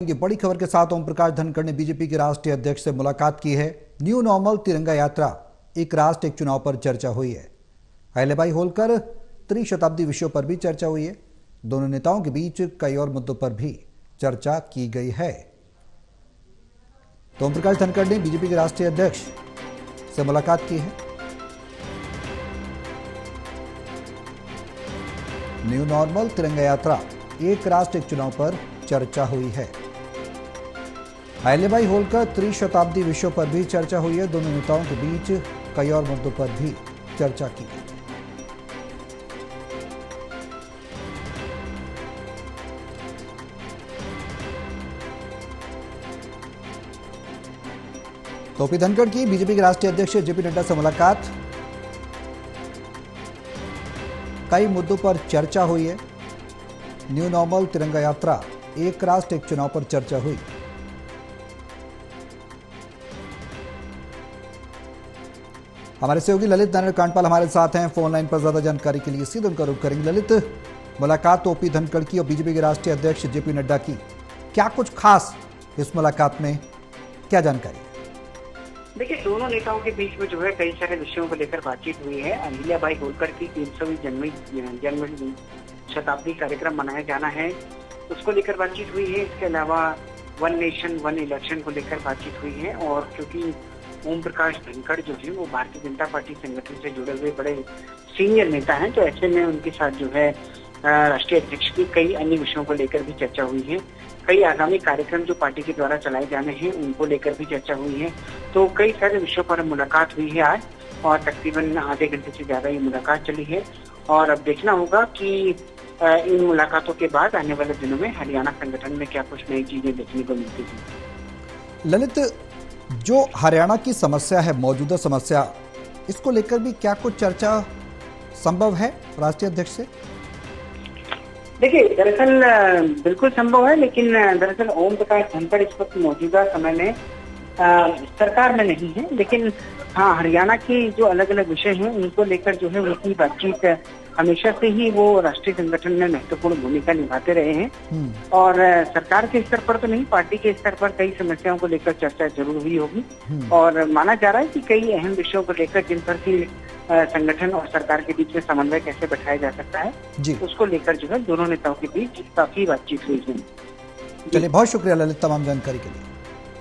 की बड़ी खबर के साथ ओम प्रकाश धनखड़ ने बीजेपी के राष्ट्रीय अध्यक्ष से मुलाकात की है। न्यू नॉर्मल तिरंगा यात्रा एक राष्ट्र एक चुनाव पर चर्चा हुई है। अहिल्याबाई होलकर त्रिशताब्दी विषयों पर भी चर्चा हुई है। दोनों नेताओं के बीच कई और मुद्दों पर भी चर्चा की गई है। तो ओम प्रकाश धनखड़ ने बीजेपी के राष्ट्रीय अध्यक्ष से मुलाकात की है। न्यू नॉर्मल तिरंगा यात्रा एक राष्ट्र एक चुनाव पर चर्चा हुई है। अहिल्याबाई होलकर त्रिशताब्दी विषयों पर भी चर्चा हुई है। दोनों नेताओं के बीच कई और मुद्दों पर भी चर्चा की है। तो ओपी धनखड़ की बीजेपी के राष्ट्रीय अध्यक्ष जेपी नड्डा से मुलाकात, कई मुद्दों पर चर्चा हुई है। न्यू नॉर्मल तिरंगा यात्रा एक राष्ट्र एक चुनाव पर चर्चा हुई। हमारे सहयोगी ललित नारायण कांडपाल हमारे साथ हैं फोन लाइन पर। ज्यादा जानकारी के लिए सीधे उनका रुख करेंगे। ललित, मुलाकात ओपी धनखड़ की और बीजेपी के राष्ट्रीय अध्यक्ष जेपी नड्डा की, क्या कुछ खास इस मुलाकात में, क्या जानकारी? देखिए, दोनों नेताओं के बीच में जो है कई सारे विषयों को लेकर बातचीत हुई है। अहिल्याबाई होलकर की 300वीं जन्म शताब्दी कार्यक्रम मनाया जाना है, उसको लेकर बातचीत हुई है। इसके अलावा वन नेशन वन इलेक्शन को लेकर बातचीत हुई है। और क्योंकि ओम प्रकाश धनखड़ जो है वो भारतीय जनता पार्टी संगठन से जुड़े हुए बड़े सीनियर नेता हैं, तो ऐसे में उनके साथ जो है राष्ट्रीय अध्यक्ष की कई अन्य विषयों को लेकर भी चर्चा हुई है। कई आगामी कार्यक्रम जो पार्टी के द्वारा चलाए जाने हैं उनको लेकर भी चर्चा हुई है। तो कई सारे विषयों पर मुलाकात हुई है आज, और तकरीबन आधे घंटे से ज्यादा ये मुलाकात चली है। और अब देखना होगा कि इन मुलाकातों के बाद आने वाले दिनों में हरियाणा संगठन में क्या कुछ नई चीजें देखने को मिलती हैं। ललित, जो हरियाणा की समस्या है, मौजूदा समस्या, इसको लेकर भी क्या कुछ चर्चा संभव है राष्ट्रीय अध्यक्ष से? देखिए, दरअसल बिल्कुल संभव है, लेकिन दरअसल ओम प्रकाश धनखड़ इस वक्त मौजूदा समय में सरकार में नहीं है। लेकिन हाँ, हरियाणा के जो अलग अलग विषय हैं उनको लेकर जो है उनकी बातचीत हमेशा से ही वो राष्ट्रीय संगठन में महत्वपूर्ण भूमिका निभाते रहे हैं। और सरकार के स्तर पर तो नहीं, पार्टी के स्तर पर कई समस्याओं को लेकर चर्चा जरूर हुई होगी। और माना जा रहा है कि कई अहम विषयों को लेकर जिन पर की संगठन और सरकार के बीच में समन्वय कैसे बैठाया जा सकता है, उसको लेकर जो है दोनों नेताओं के बीच काफी बातचीत हुई है। चलिए, बहुत शुक्रिया ललित तमाम जानकारी के लिए।